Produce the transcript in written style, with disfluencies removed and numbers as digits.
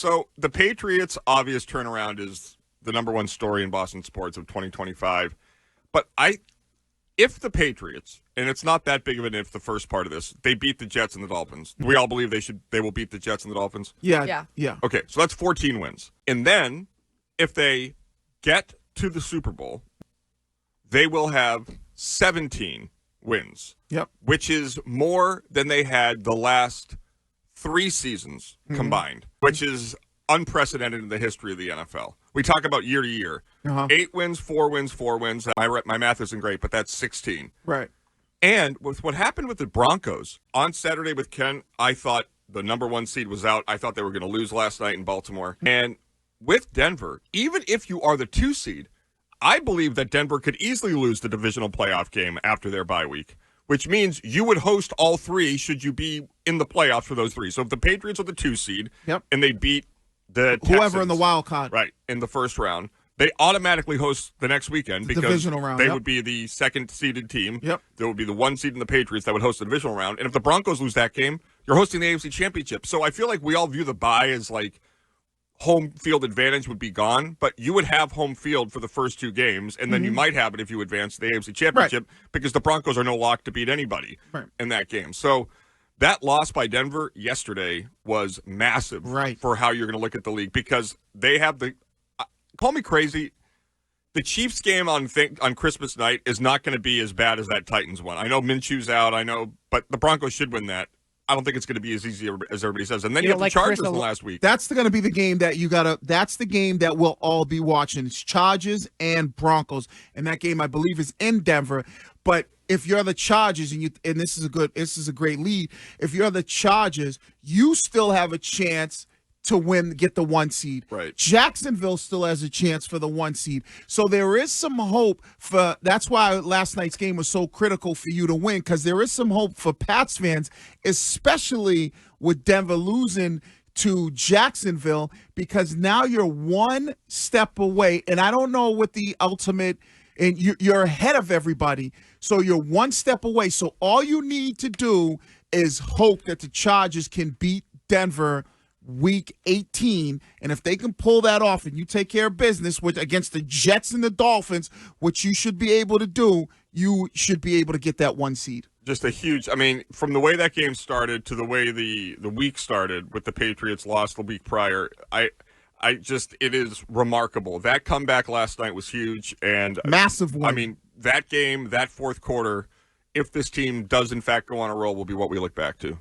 So the Patriots' obvious turnaround is the number one story in Boston sports of 2025. But if the Patriots, and it's not that big of an if, the first part of this, they beat the Jets and the Dolphins. We all believe they will beat the Jets and the Dolphins? Yeah. Okay, so that's 14 wins. And then if they get to the Super Bowl, they will have 17 wins. Yep. Which is more than they had the last 3 seasons combined, which is unprecedented in the history of the NFL. We talk about year to year. 8 wins, 4 wins, 4 wins. My math isn't great, but that's 16. Right. And with what happened with the Broncos on Saturday with Ken, I thought the number 1 seed was out. I thought they were going to lose last night in Baltimore. And with Denver, even if you are the 2 seed, I believe that Denver could easily lose the divisional playoff game after their bye week, which means you would host all 3 should you be in the playoffs for those 3. So if the Patriots are the 2 seed and they beat the whoever Texans, in the wild card, right, in the first round, they automatically host the next weekend because divisional round, they would be the second seeded team. Yep. There would be the 1 seed in the Patriots that would host the divisional round. And if the Broncos lose that game, you're hosting the AFC Championship. So I feel like we all view the bye as like home field advantage would be gone, but you would have home field for the first 2 games, and then you might have it if you advance the AFC Championship because the Broncos are no lock to beat anybody in that game. So that loss by Denver yesterday was massive for how you're going to look at the league because they have the call me crazy. The Chiefs game on Christmas night is not going to be as bad as that Titans one. I know Minshew's out, but the Broncos should win that. I don't think it's going to be as easy as everybody says. And then you have the Chargers in the last week. That's going to be the game that that's the game that we'll all be watching. It's Chargers and Broncos. And that game, I believe, is in Denver. But if you're the Chargers, and this is a great lead, if you're the Chargers, you still have a chance to get the 1 seed. Right. Jacksonville still has a chance for the 1 seed. So there is some hope that's why last night's game was so critical for you to win, because there is some hope for Pats fans, especially with Denver losing to Jacksonville, because now you're 1 step away, and I don't know what the ultimate, and you're ahead of everybody, so you're 1 step away. So all you need to do is hope that the Chargers can beat Denver Week 18, and if they can pull that off and you take care of business against the Jets and the Dolphins, which you should be able to do, you should be able to get that 1 seed. Just a huge, from the way that game started to the way the week started with the Patriots lost the week prior, it is remarkable. That comeback last night was huge and massive one. That game, that fourth quarter, if this team does in fact go on a roll, will be what we look back to.